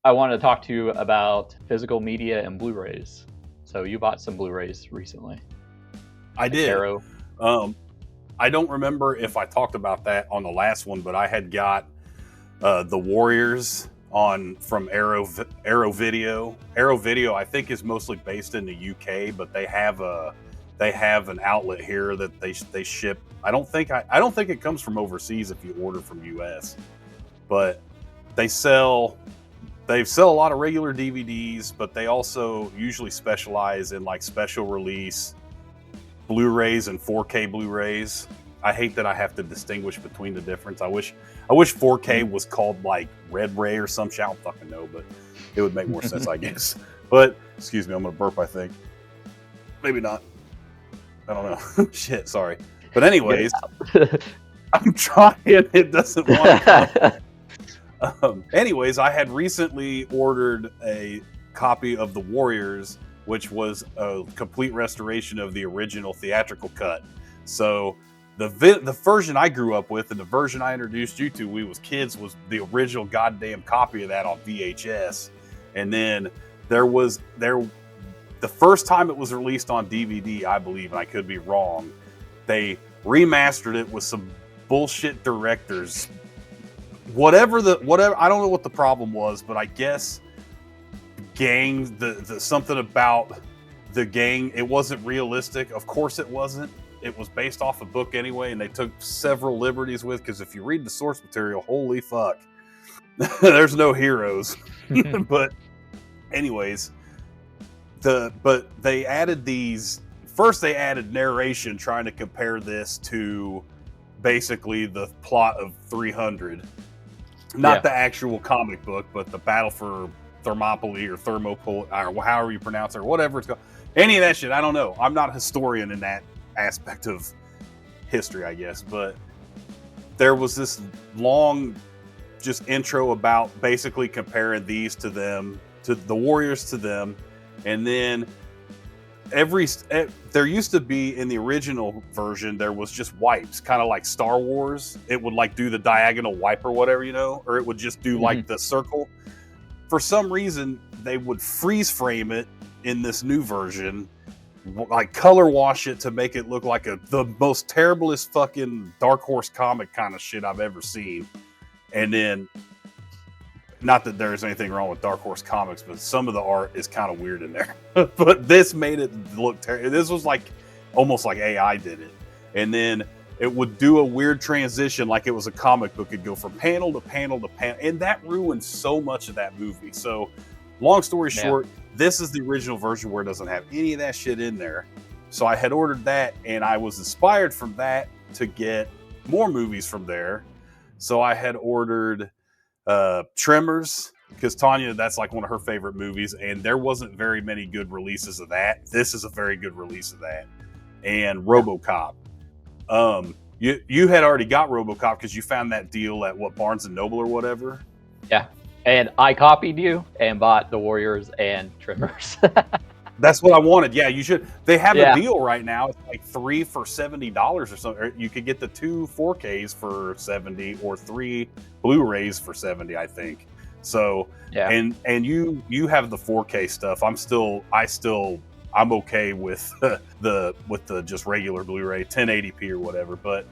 I wanted to talk to you about physical media and Blu-rays. So you bought some Blu-rays recently. I Like did. Arrow. I don't remember if I talked about that on the last one, but I had got the Warriors from Arrow Video. Arrow Video, I think, is mostly based in the UK, but they have an outlet here that they ship. I don't think it comes from overseas if you order from US, but they sell a lot of regular DVDs, but they also usually specialize in like special release Blu-rays and 4K Blu-rays. I hate that I have to distinguish between the difference. I wish 4K was called like Red Ray or some shit. I don't fucking know, but it would make more sense, I guess. But excuse me, I'm gonna burp. I think maybe not. I don't know. Shit, sorry. But anyways, I'm trying. It doesn't want to come. Anyways, I had recently ordered a copy of The Warriors, which was a complete restoration of the original theatrical cut. So the version I grew up with and the version I introduced you to, we was kids, was the original goddamn copy of that on VHS. And then the first time it was released on DVD, I believe, and I could be wrong, they remastered it with some bullshit directors. Whatever, I don't know what the problem was, but I guess gang, the something about the gang, it wasn't realistic. Of course it wasn't. It was based off a book anyway, and they took several liberties with, because if you read the source material, holy fuck, there's no heroes. But anyways, but they added they added narration trying to compare this to basically the plot of 300. Not the actual comic book, but the Battle for Thermopylae or Thermopylae, or however you pronounce it, or whatever it's called. Any of that shit, I don't know. I'm not a historian in that aspect of history, I guess. But there was this long just intro about basically comparing these to them, to the Warriors to them. And then there used to be, in the original version, there was just wipes, kind of like Star Wars. It would like do the diagonal wipe or whatever, or it would just do like the circle. For some reason, they would freeze frame it in this new version, like color wash it to make it look like the most terriblest fucking Dark Horse comic kind of shit I've ever seen. And then, not that there's anything wrong with Dark Horse comics, but some of the art is kind of weird in there. But this made it look terrible. This was like almost like AI did it. And then it would do a weird transition like it was a comic book. It'd go from panel to panel to panel. And that ruined so much of that movie. So long story short, this is the original version where it doesn't have any of that shit in there. So I had ordered that, and I was inspired from that to get more movies from there. So I had ordered Tremors, because Tanya, that's like one of her favorite movies, and there wasn't very many good releases of that. This is a very good release of that. And RoboCop. You had already got RoboCop because you found that deal at Barnes and Noble or whatever. Yeah, and I copied you and bought the Warriors and Tremors. That's what I wanted. Yeah, you should. They have a deal right now. It's like 3 for $70 or something. Or you could get the 2 4Ks for $70 or 3 Blu-rays for $70, I think. So, and you have the 4K stuff. I'm okay with the just regular Blu-ray, 1080p or whatever. But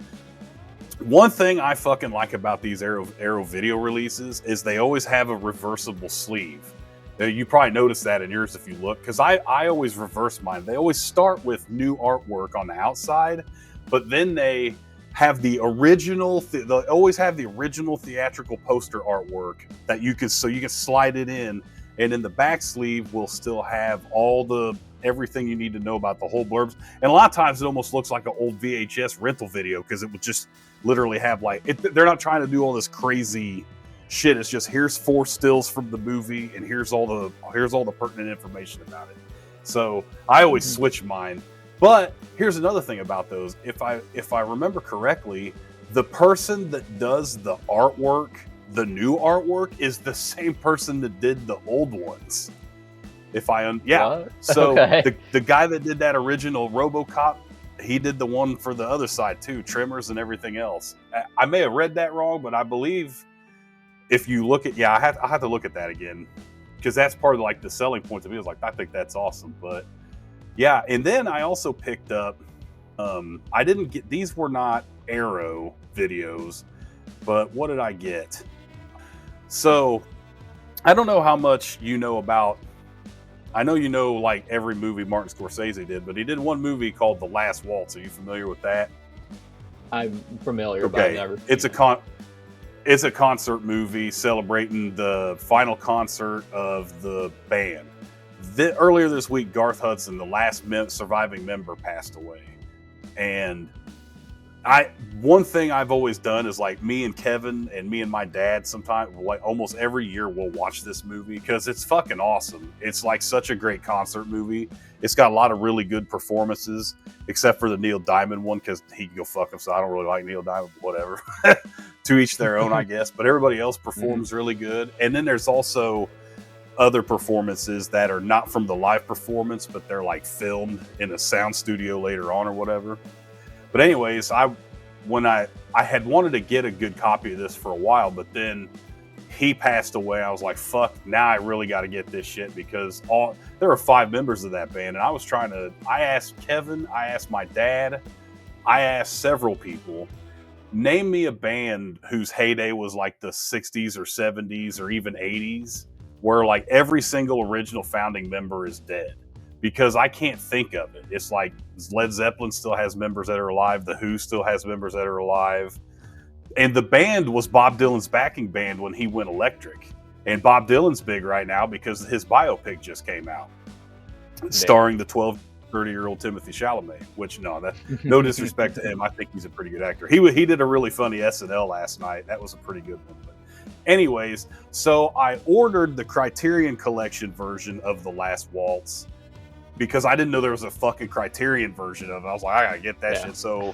one thing I fucking like about these Arrow Video releases is they always have a reversible sleeve. You probably noticed that in yours if you look, because I always reverse mine. They always start with new artwork on the outside, but then they have the original. They always have the original theatrical poster artwork that you can slide it in, and in the back sleeve will still have everything you need to know about the whole blurbs. And a lot of times it almost looks like an old VHS rental video, because it would just literally have they're not trying to do all this crazy shit. It's just, here's 4 stills from the movie, and here's all the pertinent information about it. So I always switch mine. But here's another thing about those. If I remember correctly, the person that does the artwork, the new artwork, is the same person that did the old ones. So okay. the guy that did that original RoboCop, he did the one for the other side too, Tremors and everything else. I may have read that wrong, but I believe if you look at, I have to look at that again, because that's part of like the selling point to me. I was like, I think that's awesome. But yeah, and then I also picked up, I didn't get, these were not Arrow videos, but what did I get? So I don't know how much you know about, I know you know like every movie Martin Scorsese did, but he did one movie called The Last Waltz. Are you familiar with that? I'm familiar, but Okay, I've never it's seen it's a concert movie celebrating the final concert of the band. Earlier this week, Garth Hudson, the last surviving member, passed away. And one thing I've always done is like me and Kevin and me and my dad sometimes, like almost every year, we'll watch this movie because it's fucking awesome. It's like such a great concert movie. It's got a lot of really good performances, except for the Neil Diamond one because he can go fuck himself. I don't really like Neil Diamond, but whatever. To each their own, I guess. But everybody else performs really good. And then there's also other performances that are not from the live performance, but they're like filmed in a sound studio later on or whatever. But anyways, I had wanted to get a good copy of this for a while, but then he passed away. I was like, fuck, now I really got to get this shit because there were 5 members of that band. And I asked Kevin, I asked my dad, I asked several people, name me a band whose heyday was like the 60s or 70s or even 80s, where like every single original founding member is dead. Because I can't think of it. It's like Led Zeppelin still has members that are alive. The Who still has members that are alive. And the band was Bob Dylan's backing band when he went electric. And Bob Dylan's big right now because his biopic just came out, starring the 30-year-old Timothy Chalamet. Which no disrespect to him, I think he's a pretty good actor. He did a really funny SNL last night. That was a pretty good one. But anyways, so I ordered the Criterion Collection version of The Last Waltz, because I didn't know there was a fucking Criterion version of it. I was like, I gotta get that shit. So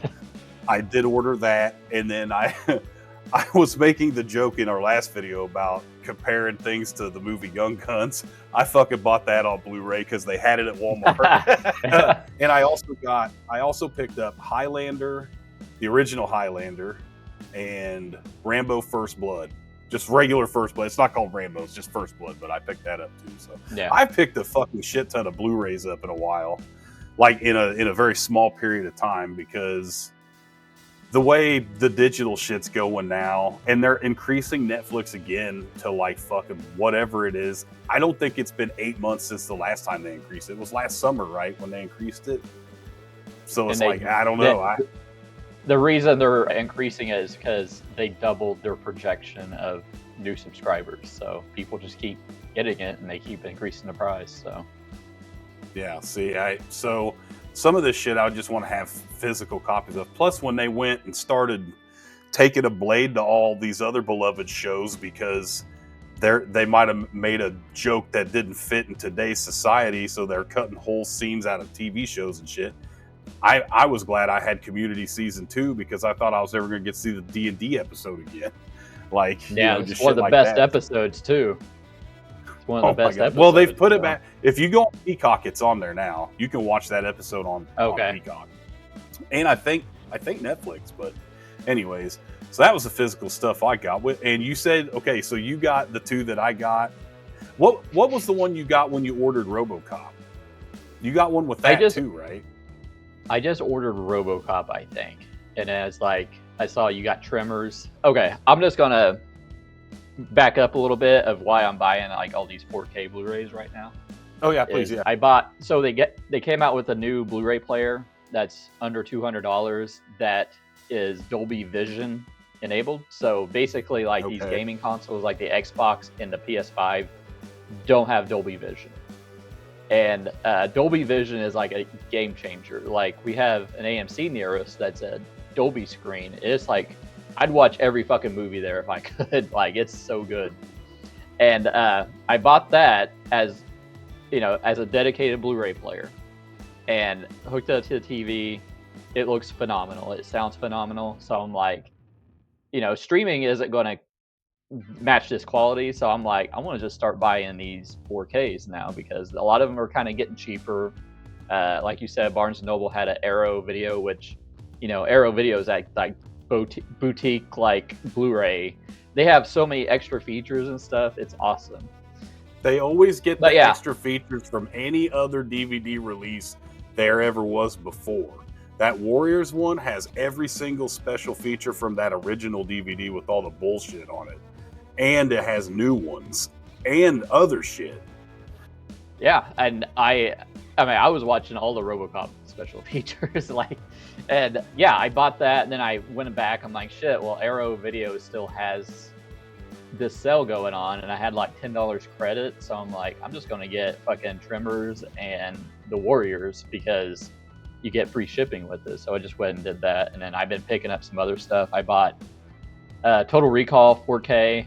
I did order that. And then I was making the joke in our last video about comparing things to the movie Young Guns. I fucking bought that on Blu-ray because they had it at Walmart. And I also picked up Highlander, the original Highlander, and Rambo First Blood. Just regular First Blood. It's not called Rambo, it's just First Blood, but I picked that up too. So yeah. I picked a fucking shit ton of Blu-rays up in a while, like in a very small period of time, because the way the digital shit's going now, and they're increasing Netflix again to like fucking whatever it is. I don't think it's been 8 months since the last time they increased it. It was last summer, right, when they increased it. So it's I don't know. The reason they're increasing it is because they doubled their projection of new subscribers. So people just keep getting it and they keep increasing the price. So yeah, see, so some of this shit I just want to have physical copies of. Plus, when they went and started taking a blade to all these other beloved shows because they might have made a joke that didn't fit in today's society, so they're cutting whole scenes out of TV shows and shit. I was glad I had Community Season 2 because I thought I was never going to get to see the D&D episode again. Like, yeah, it's one of the best episodes too. It's one of the best episodes. Well, they've put it back. If you go on Peacock, it's on there now. You can watch that episode on Peacock. And I think Netflix, but anyways, so that was the physical stuff I got. And you said, okay, so you got the 2 that I got. What was the one you got when you ordered RoboCop? You got one with that too, right? I just ordered RoboCop, I think. And as like, I saw you got Tremors. Okay, I'm just gonna back up a little bit of why I'm buying like all these 4K Blu-rays right now. Oh yeah, please, yeah. I bought, so they came out with a new Blu-ray player that's under $200 that is Dolby Vision enabled. So basically like these gaming consoles like the Xbox and the PS5 don't have Dolby Vision. And Dolby Vision is like a game changer. Like we have an AMC near us that's a Dolby screen. It's like I'd watch every fucking movie there if I could. Like it's so good. And I bought that as a dedicated Blu-ray player, and hooked it up to the TV. It looks phenomenal. It sounds phenomenal. So I'm like, streaming isn't going to match this quality, so I'm like, I want to just start buying these 4Ks now because a lot of them are kind of getting cheaper. Like you said, Barnes & Noble had an Arrow Video, which Arrow Video is like boutique like Blu-ray, they have so many extra features and stuff. It's awesome. They always get But the yeah. extra features from any other DVD release there ever was before. That Warriors one has every single special feature from that original DVD with all the bullshit on it. And it has new ones and other shit. Yeah, and I mean, I was watching all the RoboCop special features, like, and yeah, I bought that, and then I went back. I'm like, shit. Well, Arrow Video still has this sale going on, and I had like $10 credit, so I'm like, I'm just gonna get fucking Tremors and the Warriors because you get free shipping with this. So I just went and did that, and then I've been picking up some other stuff. I bought Total Recall 4K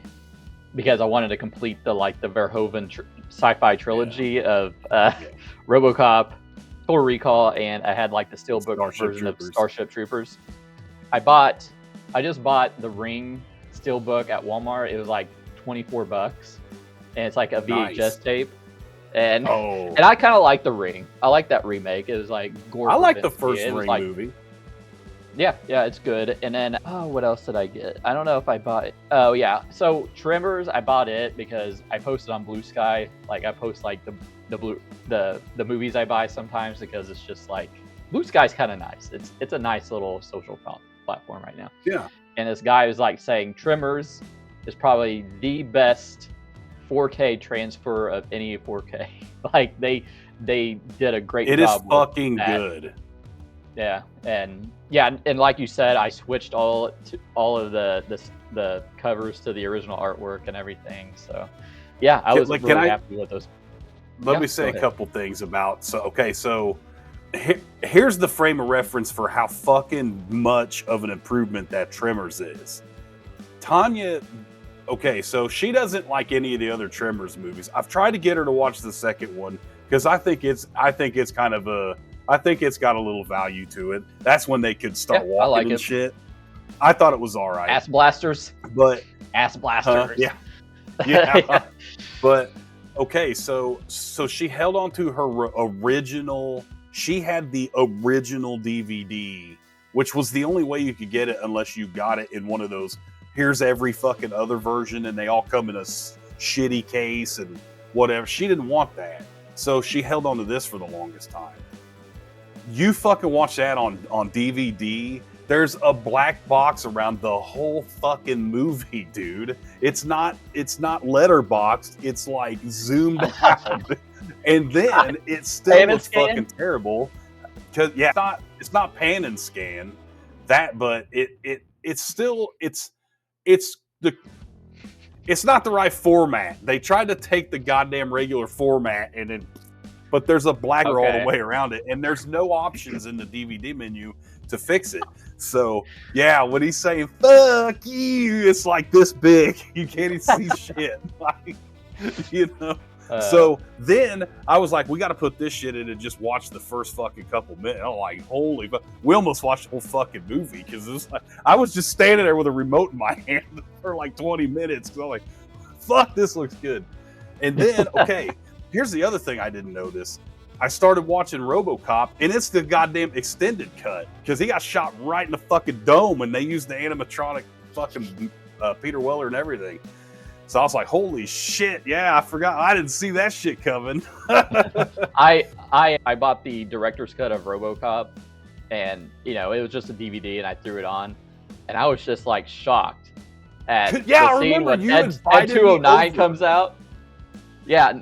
because I wanted to complete the Verhoeven sci-fi trilogy of RoboCop, Total Recall, and I had like the Steelbook version of Starship Troopers. I just bought the Ring Steelbook at Walmart. It was like $24, and it's like a VHS tape. And and I kind of like the Ring. I like that remake. It was like Gore. I like the first Ring movie. Yeah, it's good. And then, what else did I get? I don't know if I bought it. Oh yeah, so Tremors, I bought it because I posted on Blue Sky. Like I post like the movies I buy sometimes because it's just like Blue Sky's kind of nice. It's a nice little social platform right now. Yeah. And this guy was like saying Tremors is probably the best 4K transfer of any 4K. Like they did a great job. It is fucking good. Yeah, and like you said, I switched all of the covers to the original artwork and everything. So yeah, I was really happy with those. Let me say a couple things about. So here's the frame of reference for how fucking much of an improvement that Tremors is. Tanya, so she doesn't like any of the other Tremors movies. I've tried to get her to watch the second one because I think it's got a little value to it. That's when they could start walking and shit. I thought it was all right. Ass blasters. But ass blasters. Yeah. But okay, so she held on to her original. She had the original DVD, which was the only way you could get it unless you got it in one of those. Here's every fucking other version, and they all come in a shitty case and whatever. She didn't want that, so she held on to this for the longest time. You fucking watch that on DVD. There's a black box around the whole fucking movie, dude. It's not letterboxed. It's like zoomed out, and then it still looks fucking terrible. Cause it's not pan and scan but it's not the right format. They tried to take the goddamn regular format but there's a black all the way around it, and there's no options in the DVD menu to fix it. So yeah, when he's saying "fuck you," it's like this big. You can't even see shit. Like, So then I was like, we got to put this shit in and just watch the first fucking couple minutes. I'm like, holy, but we almost watched the whole fucking movie because it was like I was just standing there with a remote in my hand for like 20 minutes because I'm like, fuck, this looks good. And then here's the other thing I didn't notice. I started watching RoboCop, and it's the goddamn extended cut because he got shot right in the fucking dome, and they used the animatronic fucking Peter Weller and everything. So I was like, holy shit, yeah, I forgot. I didn't see that shit coming. I bought the director's cut of RoboCop, and it was just a DVD, and I threw it on, and I was just like shocked at the scene when Ed 209 comes out. Yeah,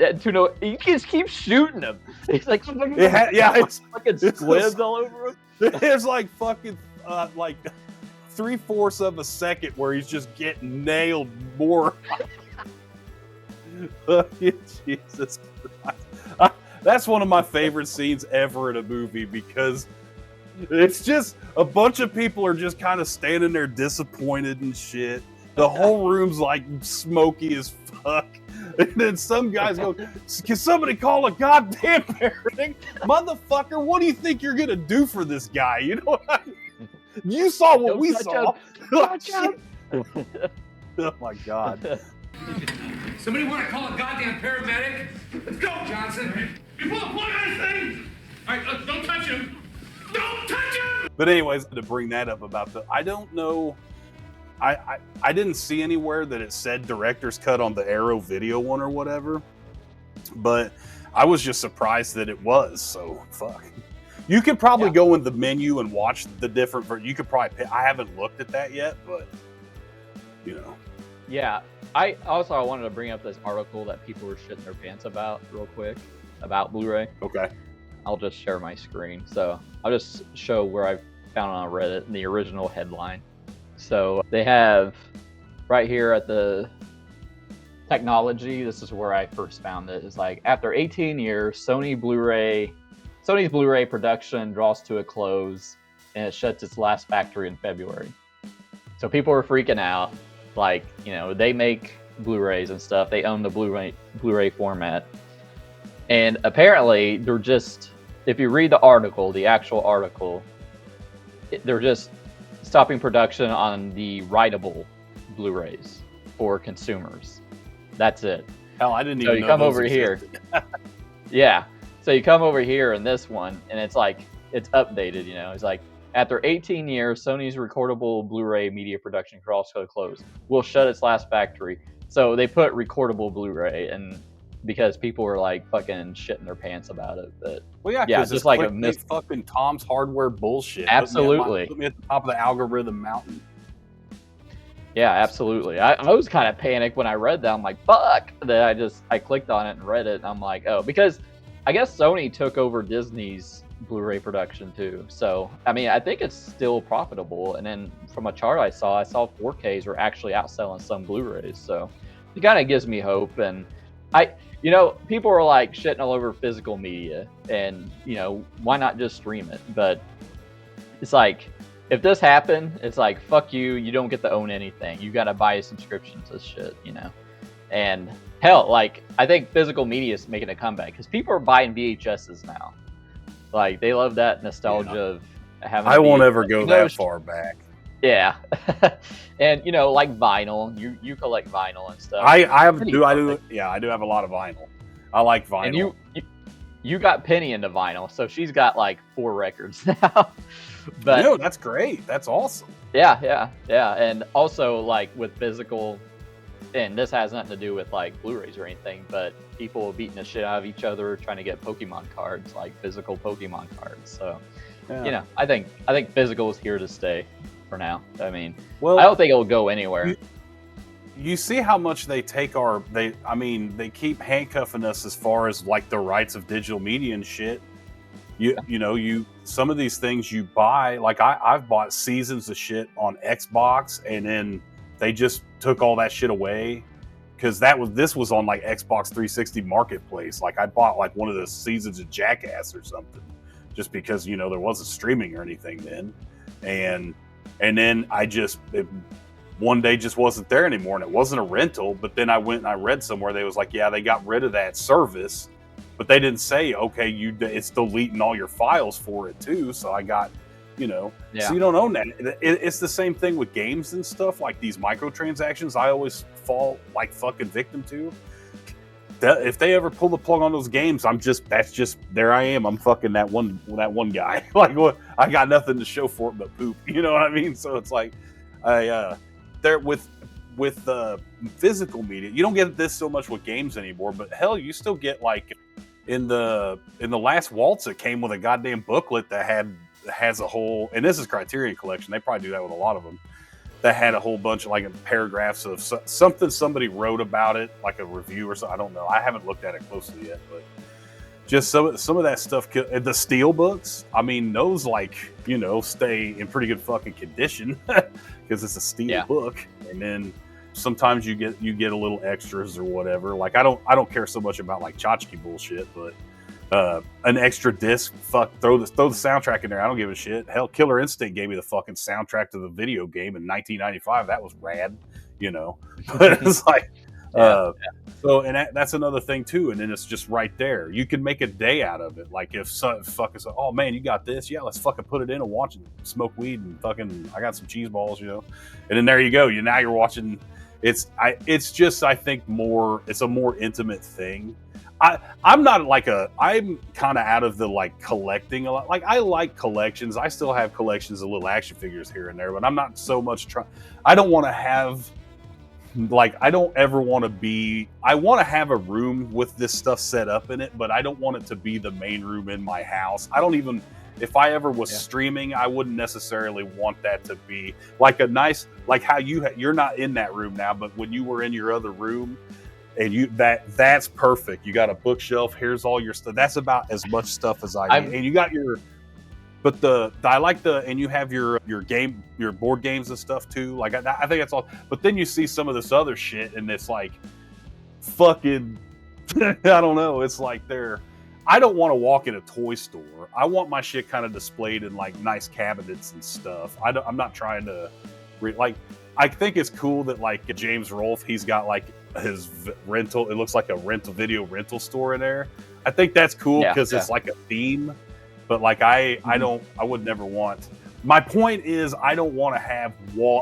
he just keeps shooting him. He's like, it's fucking squibs all over him. There's like fucking like 3/4 of a second where he's just getting nailed more. Jesus Christ. That's one of my favorite scenes ever in a movie because it's just a bunch of people are just kind of standing there disappointed and shit. The whole room's like smoky as fuck. And then some guys go, can somebody call a goddamn paramedic? Motherfucker, what do you think you're going to do for this guy? You know what I mean? You saw what we saw. Oh, my God. Somebody want to call a goddamn paramedic? Let's go, Johnson. You pull a plug on this thing. All right, don't touch him. Don't touch him! But anyways, to bring that up about I don't know I didn't see anywhere that it said director's cut on the Arrow Video one or whatever, but I was just surprised that it was. So fuck. You could probably go in the menu and watch the different. You could probably pick. I haven't looked at that yet, but you know. Yeah, I wanted to bring up this article that people were shitting their pants about real quick about Blu-ray. Okay. I'll just share my screen. So I'll just show where I found on Reddit the original headline. So they have right here at the technology, this is where I first found it. It's like, after 18 years, Sony's Blu-ray production draws to a close and it shuts its last factory in February. So people were freaking out. Like, you know, they make Blu-rays and stuff. They own the Blu-ray format. And apparently they're just, if you read the article, the actual article, they're just stopping production on the writable Blu-rays for consumers. That's it. Hell, I didn't so even you know come those over existed. here. Yeah. So you come over here in this one, and it's like, it's updated, you know. It's like, after 18 years, Sony's recordable Blu-ray media production draws to a close. Will shut its last factory. So they put recordable Blu-ray, and because people were like fucking shitting their pants about it. But well, yeah, yeah, just like a fucking Tom's Hardware bullshit. Absolutely. Put me at the top of the algorithm mountain. Yeah, absolutely. I was kind of panicked when I read that. I'm like, fuck. Then I clicked on it and read it, and I'm like, oh, because I guess Sony took over Disney's Blu-ray production too. So, I mean, I think it's still profitable. And then from a chart I saw 4Ks were actually outselling some Blu-rays. So it kind of gives me hope. And you know, people were like shitting all over physical media and, you know, why not just stream it? But it's like, if this happened, it's like, fuck you. You don't get to own anything. You got to buy a subscription to this shit, you know? And hell, like, I think physical media is making a comeback because people are buying VHSs now. Like, they love that nostalgia of having. I won't ever go that far back. Yeah, and you know, like vinyl. You collect vinyl and stuff. I do have a lot of vinyl. I like vinyl. And you got Penny into vinyl, so she's got like 4 records now. But no, that's great. That's awesome. Yeah. And also, like, with physical, and this has nothing to do with like Blu-rays or anything, but people beating the shit out of each other trying to get Pokemon cards, like physical Pokemon cards. So, you know, I think physical is here to stay for now. I mean, I don't think it'll go anywhere. You see how much they take they keep handcuffing us as far as like the rights of digital media and shit. You know, some of these things you buy, like I've bought seasons of shit on Xbox, and then they just took all that shit away because this was on like Xbox 360 Marketplace. Like I bought like one of the seasons of Jackass or something, just because, you know, there wasn't streaming or anything then, and then one day just wasn't there anymore, and it wasn't a rental. But then I went and I read somewhere they was like, yeah, they got rid of that service, but they didn't say, okay, it's deleting all your files for it too. So I got, you know, so you don't own that. It's the same thing with games and stuff, like these microtransactions. I always fall like fucking victim to. If they ever pull the plug on those games, that's just there I am. I'm fucking that one guy. Like, what? I got nothing to show for it but poop. You know what I mean? So it's like, there with the physical media, you don't get this so much with games anymore. But hell, you still get like in the last Waltz, it came with a goddamn booklet that has a whole, and this is Criterion Collection. They probably do that with a lot of them. That had a whole bunch of like paragraphs of something somebody wrote about it, like a review or something. I don't know. I haven't looked at it closely yet, but just some of that stuff. The steel books, I mean, those, like, you know, stay in pretty good fucking condition because it's a steel book. And then sometimes you get a little extras or whatever. Like I don't care so much about like tchotchke bullshit, but an extra disc, throw the soundtrack in there. I don't give a shit. Hell, Killer Instinct gave me the fucking soundtrack to the video game in 1995. That was rad, you know. But it's like, so, and that's another thing too. And then it's just right there. You can make a day out of it. Like if fucking, oh man, you got this? Yeah, let's fucking put it in and watch and smoke weed and fucking, I got some cheese balls, you know. And then there you go. Now you're watching It's just, I think, more. It's a more intimate thing. I'm kind of out of the like collecting a lot. Like I like collections. I still have collections of little action figures here and there, but I'm not so much trying. I don't want to have I don't ever want to be. I want to have a room with this stuff set up in it, but I don't want it to be the main room in my house. I don't even. If I ever was streaming, I wouldn't necessarily want that to be like a nice, like how you're not in that room now, but when you were in your other room, and that's perfect. You got a bookshelf. Here's all your stuff. That's about as much stuff as I need. And you got your, but and you have your board games and stuff too. Like I think that's all. But then you see some of this other shit, and it's like, fucking, I don't know. It's like I don't want to walk in a toy store. I want my shit kind of displayed in like nice cabinets and stuff. I'm not trying to, I think it's cool that like James Rolfe, he's got like his rental. It looks like a video rental store in there. I think that's cool because it's like a theme. But like I would never want. My point is I don't want to have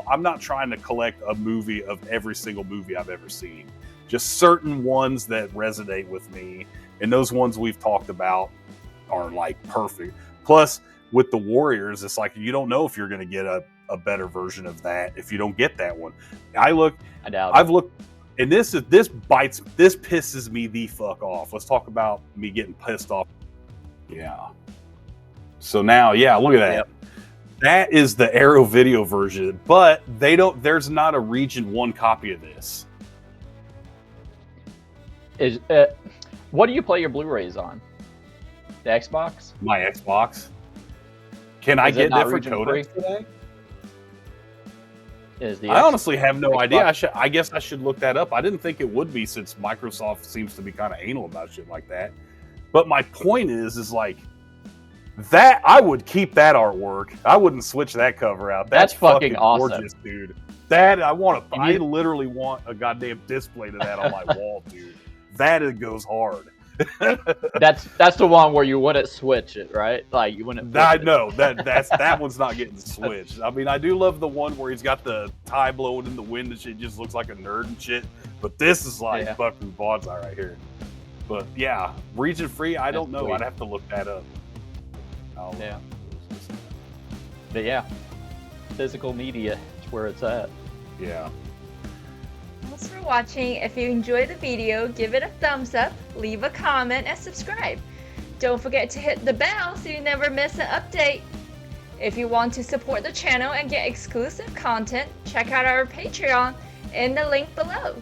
I'm not trying to collect a movie of every single movie I've ever seen. Just certain ones that resonate with me. And those ones we've talked about are like perfect. Plus, with the Warriors, it's like you don't know if you're going to get a better version of that if you don't get that one. I've looked, and this pisses me the fuck off. Let's talk about me getting pissed off. Yeah. So now, look at that. Yep. That is the Arrow Video version, but there's not a Region 1 copy of this. What do you play your Blu-rays on? The Xbox? My Xbox. Can I get different codecs today? I honestly have no idea. I guess I should look that up. I didn't think it would be, since Microsoft seems to be kind of anal about shit like that. But my point is like that I would keep that artwork. I wouldn't switch that cover out. That's fucking awesome, gorgeous, dude. I literally want a goddamn display to that on my wall, dude. That it goes hard. That's the one where you wouldn't switch it, right? Like you wouldn't. I know that one's not getting switched. I mean, I do love the one where he's got the tie blowing in the wind and shit. Just looks like a nerd and shit. But this is like fucking bonsai right here. But yeah, region free. I don't know. Sweet. I'd have to look that up. Yeah. But yeah, physical media is where it's at. Yeah. Thanks for watching. If you enjoyed the video, give it a thumbs up, leave a comment, and subscribe. Don't forget to hit the bell so you never miss an update. If you want to support the channel and get exclusive content, check out our Patreon in the link below.